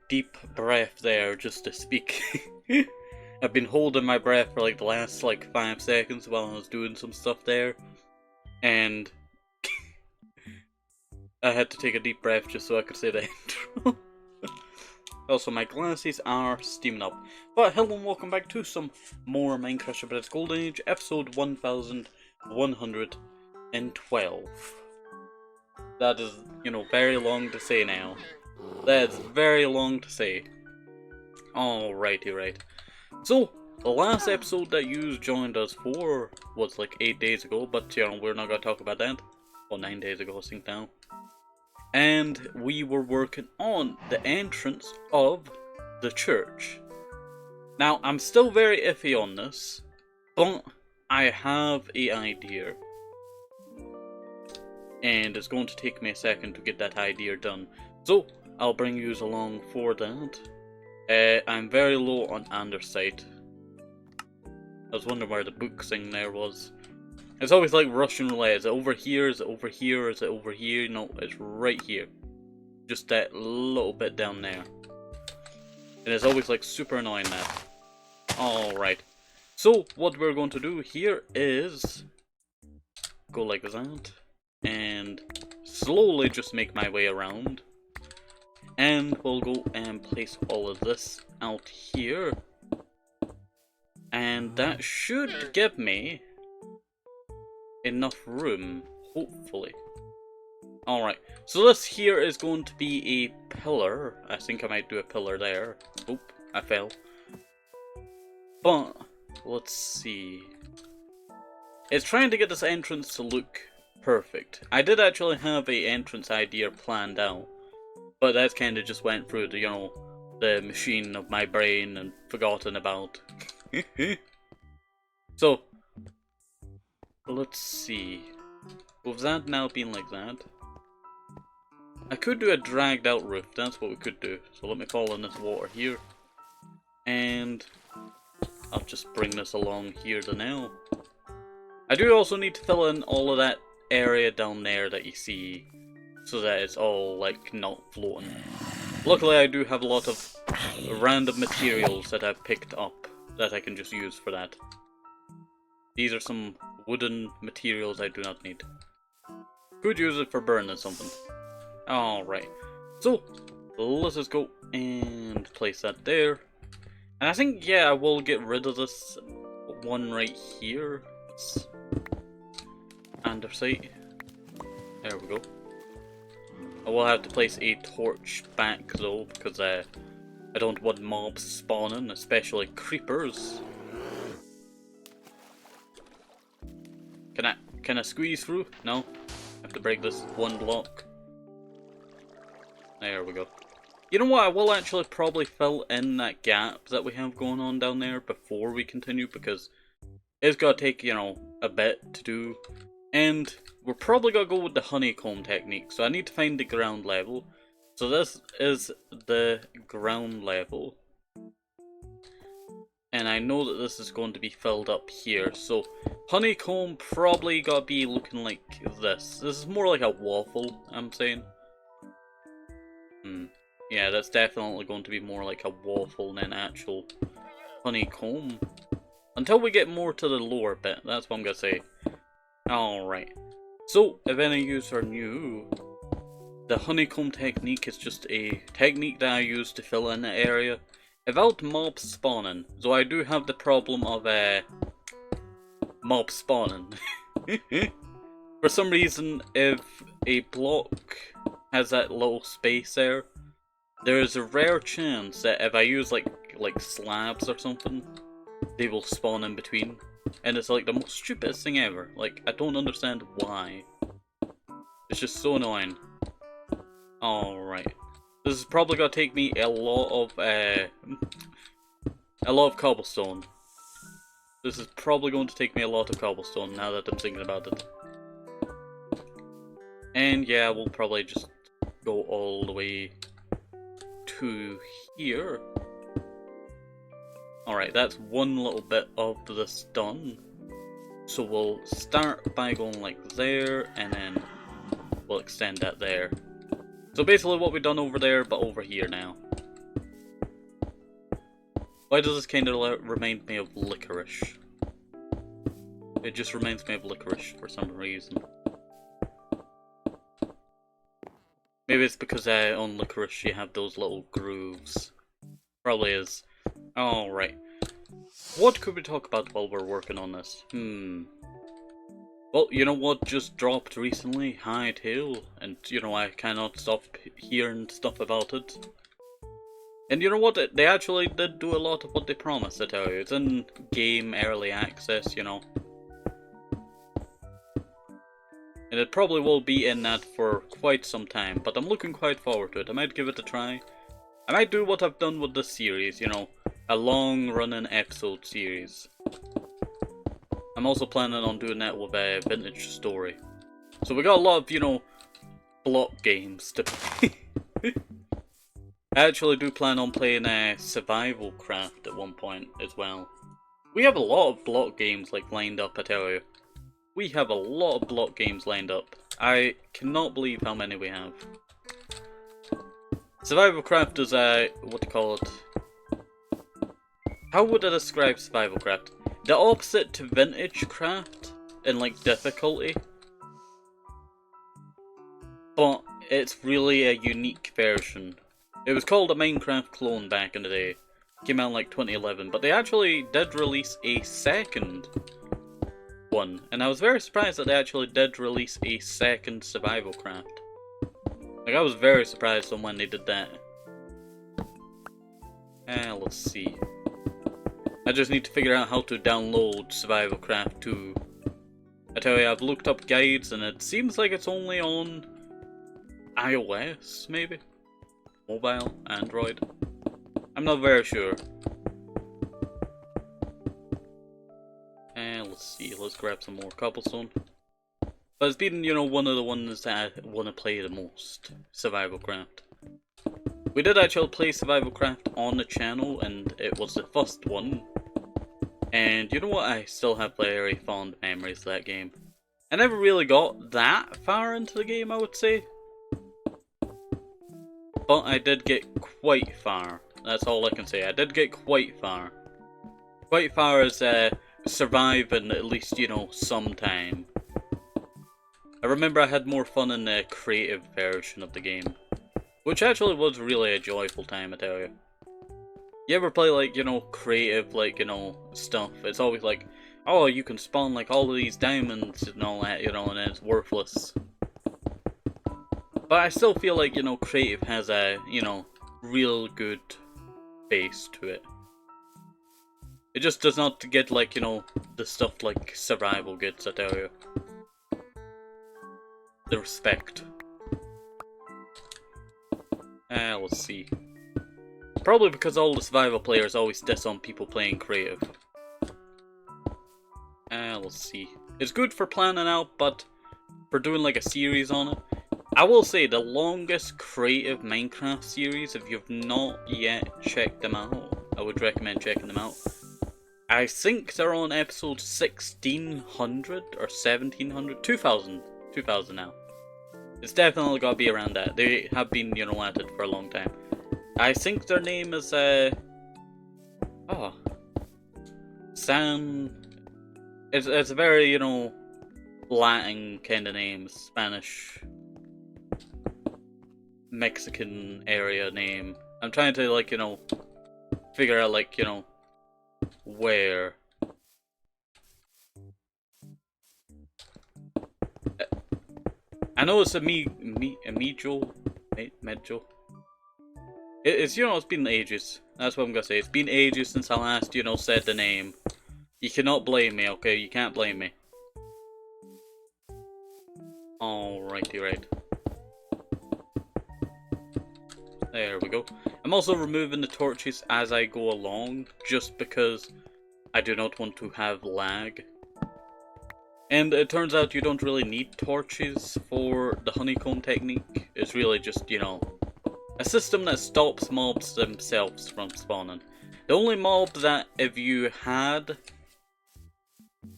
deep breath there just to speak. I've been holding my breath for like the last like 5 seconds while I was doing some stuff there, and I had to take a deep breath just so I could say the intro. Also, my glasses are steaming up. But hello and welcome back to some more Minecraft, but it's Golden Age, episode 1112. That is, very long to say now. That's very long to say. Alrighty, right. So, the last episode that you joined us for was like 8 days ago, but we're not gonna talk about that. Well, 9 days ago, I think now. And we were working on the entrance of the church. Now, I'm still very iffy on this, but I have an idea. And it's going to take me a second to get that idea done. So, I'll bring you along for that. I'm very low on andesite. I was wondering where the book thing there was. It's always like Russian roulette. Is it over here? Is it over here? Is it over here? No, it's right here. Just that little bit down there. And it's always like super annoying that. Alright. So, what we're going to do here is go like that. And slowly just make my way around. And we'll go and place all of this out here. And that should give me enough room, hopefully. Alright, so this here is going to be a pillar. I think I might do a pillar there. Oop, I fell. But, let's see. It's trying to get this entrance to look perfect. I did actually have a entrance idea planned out, but that kind of just went through the, the machine of my brain and forgotten about. So, let's see. With that now being like that, I could do a dragged out roof. That's what we could do. So let me fall in this water here. And I'll just bring this along here to now. I do also need to fill in all of that area down there that you see, so that it's all like not floating. Luckily I do have a lot of random materials that I've picked up that I can just use for that. These are some wooden materials I do not need. Could use it for burning something. Alright. So, let's just go and place that there. And I think, yeah, I will get rid of this one right here. It's andesite. There we go. I will have to place a torch back though, because I don't want mobs spawning, especially creepers. Can I squeeze through? No. I have to break this one block. There we go. You know what? I will actually probably fill in that gap that we have going on down there before we continue, because it's gonna take, a bit to do. And we're probably gonna go with the honeycomb technique. So I need to find the ground level. So this is the ground level. And I know that this is going to be filled up here. So honeycomb probably gotta be looking like this. This is more like a waffle, I'm saying. Yeah, that's definitely going to be more like a waffle than actual honeycomb. Until we get more to the lower bit, that's what I'm gonna say. Alright. So, if any of you are new, the honeycomb technique is just a technique that I use to fill in the area without mobs spawning. So I do have the problem of mob spawning. For some reason, if a block has that little space there, there is a rare chance that if I use like slabs or something, they will spawn in between. And it's like the most stupidest thing ever. Like, I don't understand why. It's just so annoying. Alright. This is probably gonna take me a lot of cobblestone. This is probably going to take me a lot of cobblestone now that I'm thinking about it. And yeah, we'll probably just go all the way to here. Alright, that's one little bit of this done. So we'll start by going like there, and then we'll extend that there. So basically what we've done over there, but over here now. Why does this kind of remind me of licorice? It just reminds me of licorice for some reason. Maybe it's because on licorice you have those little grooves. Probably is. Alright. What could we talk about while we're working on this? Well, you know what just dropped recently? Hightail. And, you know, I cannot stop hearing stuff about it. And you know what? They actually did do a lot of what they promised, I tell you. It's in game early access, you know. And it probably will be in that for quite some time, but I'm looking quite forward to it. I might give it a try. I might do what I've done with this series, you know. A long running episode series. I'm also planning on doing that with a vintage story. So we got a lot of, you know, block games to play. I actually do plan on playing Survival Craft at one point as well. We have a lot of block games like lined up, I tell you. We have a lot of block games lined up. I cannot believe how many we have. Survival Craft is what do you call it? How would I describe Survival Craft? The opposite to Vintage Craft in like difficulty. But it's really a unique version. It was called a Minecraft clone back in the day. Came out in like 2011, but they actually did release a second one. And I was very surprised that they actually did release a second Survival Craft. Like, I was very surprised on when they did that. Let's see. I just need to figure out how to download Survival Craft 2. I tell you, I've looked up guides and it seems like it's only on iOS, maybe? Mobile? Android? I'm not very sure. Let's see, let's grab some more cobblestone. But it's been, you know, one of the ones that I want to play the most. Survival Craft. We did actually play Survival Craft on the channel, and it was the first one. And you know what, I still have very fond memories of that game. I never really got that far into the game, I would say. But I did get quite far. That's all I can say. I did get quite far. Quite far as surviving at least, you know, sometime. I remember I had more fun in the creative version of the game. Which actually was really a joyful time, I tell you. You ever play, like, you know, creative, like, you know, stuff? It's always like, oh, you can spawn, like, all of these diamonds and all that, you know, and it's worthless. But I still feel like, you know, creative has a, you know, real good base to it. It just does not get, like, you know, the stuff like survival gets, I tell you. The respect. Let's see. Probably because all the survival players always diss on people playing creative. Let's see. It's good for planning out, but for doing like a series on it. I will say the longest creative Minecraft series, if you've not yet checked them out, I would recommend checking them out. I think they're on episode 1600 or 1700, 2000 now. It's definitely got to be around that. They have been, you know, at it for a long time. I think their name is, It's a very, you know, Latin kind of name. Spanish, Mexican area name. I'm trying to, like, you know, figure out, like, you know, where. I know it's Medjo. It's, you know, it's been ages. That's what I'm gonna say. It's been ages since I last, you know, said the name. You cannot blame me, okay? You can't blame me. Alrighty, right. There we go. I'm also removing the torches as I go along, just because I do not want to have lag. And it turns out you don't really need torches for the honeycomb technique. It's really just, you know, a system that stops mobs themselves from spawning. The only mob that, if you had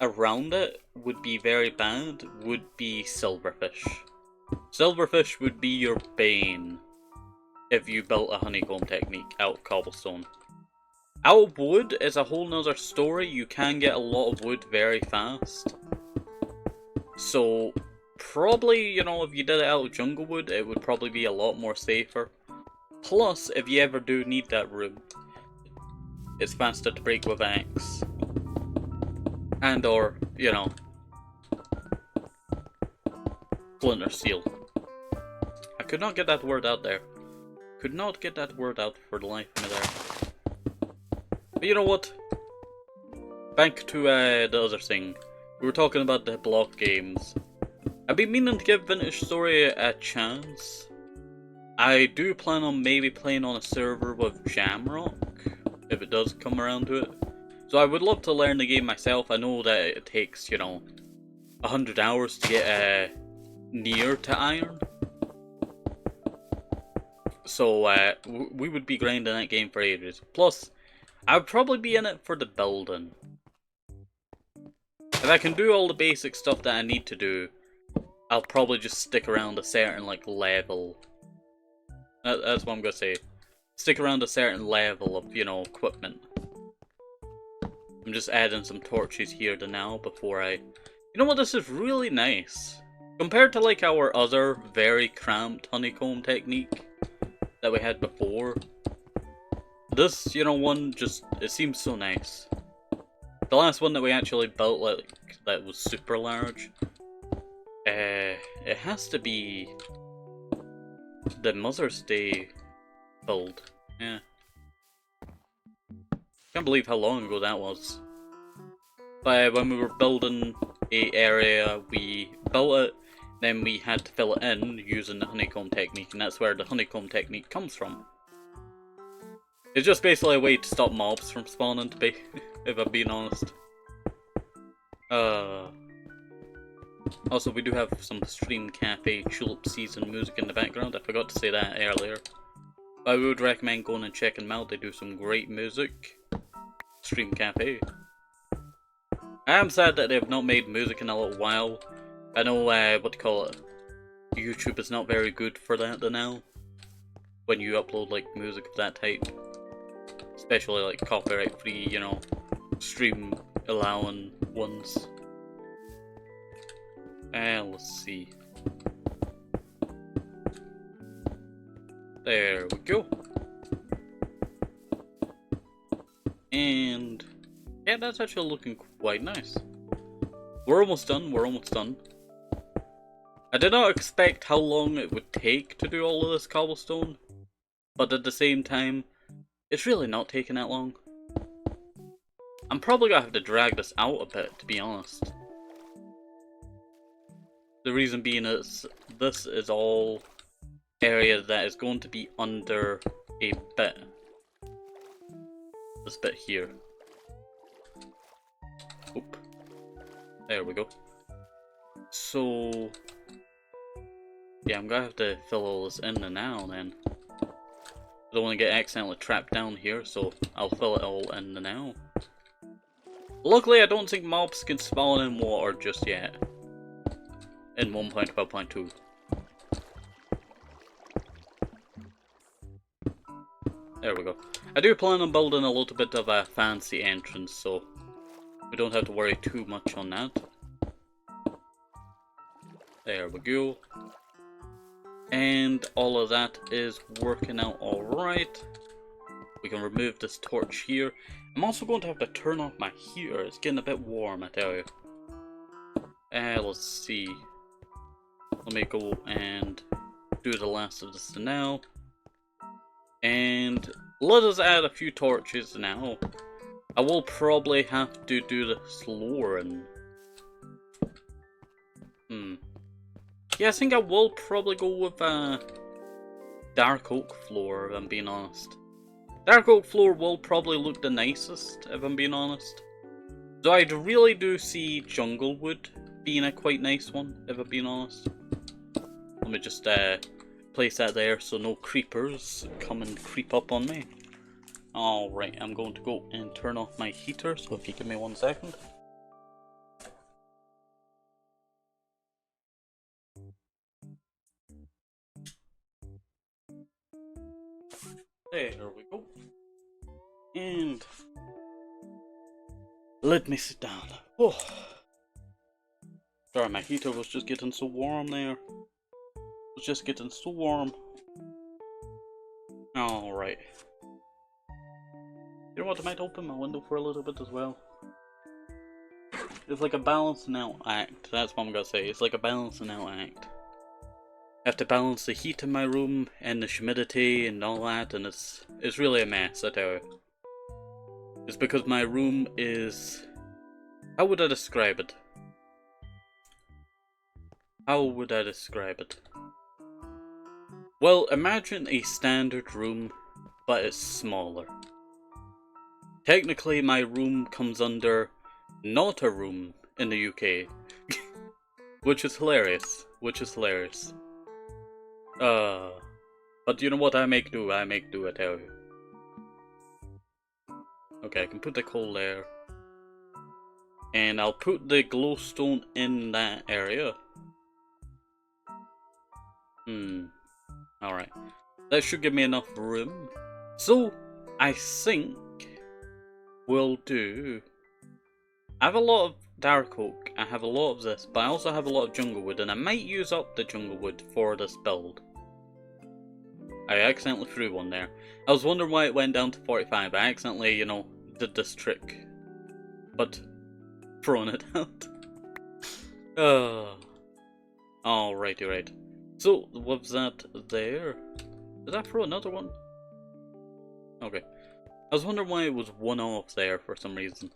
around it, would be very bad, would be silverfish. Silverfish would be your bane if you built a honeycomb technique out of cobblestone. Out of wood is a whole nother story. You can get a lot of wood very fast. So, probably, you know, if you did it out of jungle wood, it would probably be a lot more safer. Plus, if you ever do need that room, it's faster to break with an axe. And or, you know, flint or steel. I could not get that word out there. Could not get that word out for the life of me there. But you know what? Back to the other thing. We were talking about the block games. I've been meaning to give Vintage Story a chance. I do plan on maybe playing on a server with Jamrock, if it does come around to it. So I would love to learn the game myself. I know that it takes, you know, 100 hours to get near to iron. So we would be grinding that game for ages. Plus, I would probably be in it for the building. If I can do all the basic stuff that I need to do, I'll probably just stick around a certain like level. That's what I'm gonna say. Stick around a certain level of, you know, equipment. I'm just adding some torches here to now before I... You know what, this is really nice. Compared to like our other very cramped honeycomb technique that we had before. This, you know, one just, it seems so nice. The last one that we actually built, like, that was super large. It has to be the Mother's Day build. Yeah. Can't believe how long ago that was. But when we were building a area, we built it, then we had to fill it in using the honeycomb technique, and that's where the honeycomb technique comes from. It's just basically a way to stop mobs from spawning, to be, if I'm being honest. Also, we do have some Stream Cafe Tulip Season music in the background. I forgot to say that earlier. I would recommend going and checking them out. They do some great music. Stream Cafe. I am sad that they have not made music in a little while. I know, what to call it, YouTube is not very good for that now. When you upload, like, music of that type. Especially, like, copyright free, you know, stream allowing ones. Let's see. There we go. And yeah, that's actually looking quite nice. We're almost done, we're almost done. I did not expect how long it would take to do all of this cobblestone, but at the same time, it's really not taking that long. I'm probably gonna have to drag this out a bit, to be honest. The reason being is, this is all area that is going to be under a bit. This bit here. Oop. There we go. So... yeah, I'm gonna have to fill all this in now then. I don't want to get accidentally trapped down here, so I'll fill it all in now. Luckily, I don't think mobs can spawn in water just yet. In 1.12.2. There we go. I do plan on building a little bit of a fancy entrance, so we don't have to worry too much on that. There we go. And all of that is working out alright. We can remove this torch here. I'm also going to have to turn off my heater. It's getting a bit warm, I tell you. Let's see. Let me go and do the last of this now. And let us add a few torches now. I will probably have to do this lowering. Yeah, I think I will probably go with dark oak floor, if I'm being honest. Dark oak floor will probably look the nicest, if I'm being honest. So I really do see jungle wood being a quite nice one, if I'm being honest. Let me just place that there so no creepers come and creep up on me. Alright, I'm going to go and turn off my heater, so if you give me 1 second. There we go. And let me sit down. Oh. Sorry, my heater was just getting so warm there. It was just getting so warm. Alright. You know what, I might open my window for a little bit as well. It's like a balancing out act, that's what I'm gonna say. It's like a balancing out act. I have to balance the heat in my room and the humidity and all that, and it's really a mess, I tell you. It's because my room is... How would I describe it? How would I describe it? Well, imagine a standard room, but it's smaller. Technically, my room comes under not a room in the UK. Which is hilarious. But you know what, I make do, I tell you. Okay, I can put the coal there. And I'll put the glowstone in that area. Alright. That should give me enough room. So, I think we'll do... I have a lot of dark oak, I have a lot of this, but I also have a lot of jungle wood, and I might use up the jungle wood for this build. I accidentally threw one there. I was wondering why it went down to 45, I accidentally, you know, did this trick. But, throwing it out. Alrighty, right. So, was that there? Did I throw another one? Okay. I was wondering why it was one off there for some reason.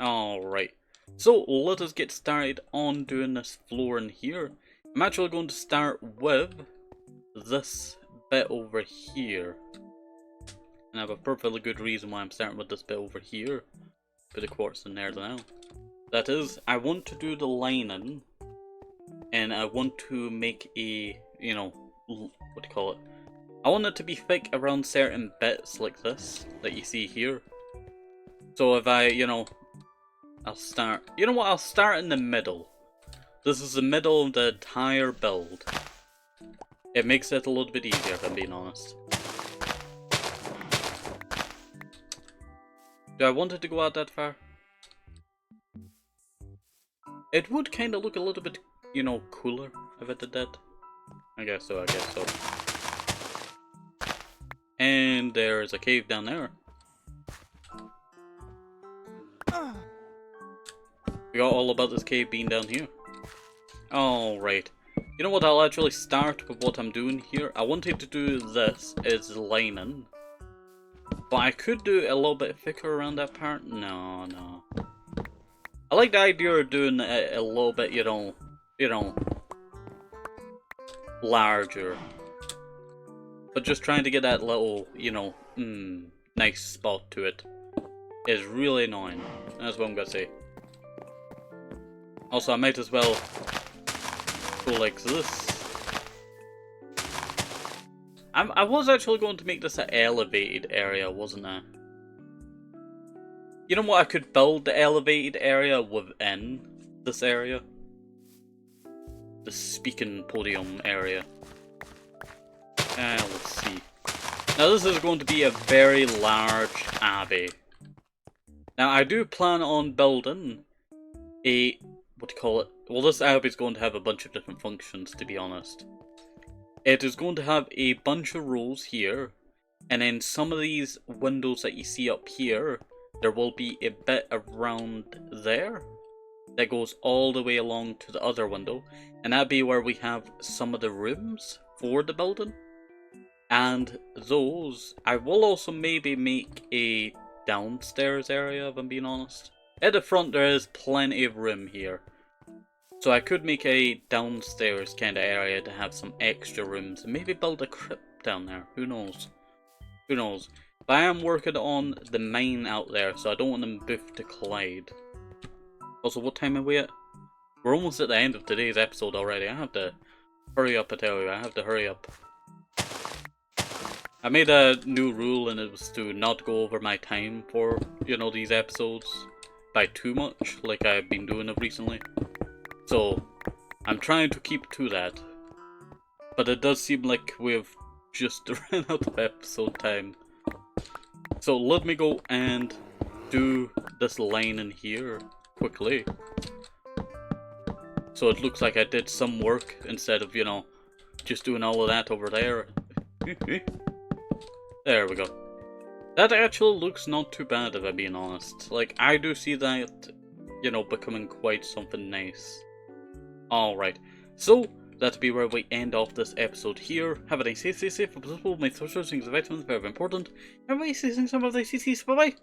Alright. So, let us get started on doing this floor in here. I'm actually going to start with this bit over here. And I have a perfectly good reason why I'm starting with this bit over here. Put the quartz in there now. That is, I want to do the lining. And I want to make a, you know, what do you call it? I want it to be thick around certain bits like this, that you see here. So if I, you know, I'll start, you know what, I'll start in the middle. This is the middle of the entire build. It makes it a little bit easier, if I'm being honest. Do I want it to go out that far? It would kind of look a little bit, you know, cooler if I did that. I guess so. And there's a cave down there. We got all about this cave being down here. Alright. You know what, I'll actually start with what I'm doing here. I wanted to do this as lining. But I could do it a little bit thicker around that part. No. I like the idea of doing it a little bit, you know, larger. But just trying to get that little, you know, nice spot to it is really annoying. That's what I'm gonna say. Also, I might as well go like this. I was actually going to make this an elevated area, wasn't I? You know what, I could build the elevated area within this area. The speaking podium area. Let's see. Now this is going to be a very large abbey. Now I do plan on building a, what do you call it? Well, this abbey is going to have a bunch of different functions, to be honest. It is going to have a bunch of rows here, and then some of these windows that you see up here, there will be a bit around there that goes all the way along to the other window, and that'd be where we have some of the rooms for the building. And those, I will also maybe make a downstairs area, if I'm being honest. At the front there is plenty of room here, so I could make a downstairs kind of area to have some extra rooms and maybe build a crypt down there. Who knows? But I am working on the mine out there, so I don't want them both to collide. Also, what time are we at? We're almost at the end of today's episode already. I have to hurry up, I tell you. I have to hurry up. I made a new rule, and it was to not go over my time for, you know, these episodes by too much, like I've been doing it recently. So, I'm trying to keep to that. But it does seem like we've just run out of episode time. So let me go and do this line in here quickly. So it looks like I did some work instead of, you know, just doing all of that over there. There we go. That actually looks not too bad, if I'm being honest. Like, I do see that, you know, becoming quite something nice. Alright, so that'll be where we end off this episode here. Have a nice day, stay safe, my social things of vitamins, very important. Everybody stay safe, bye bye.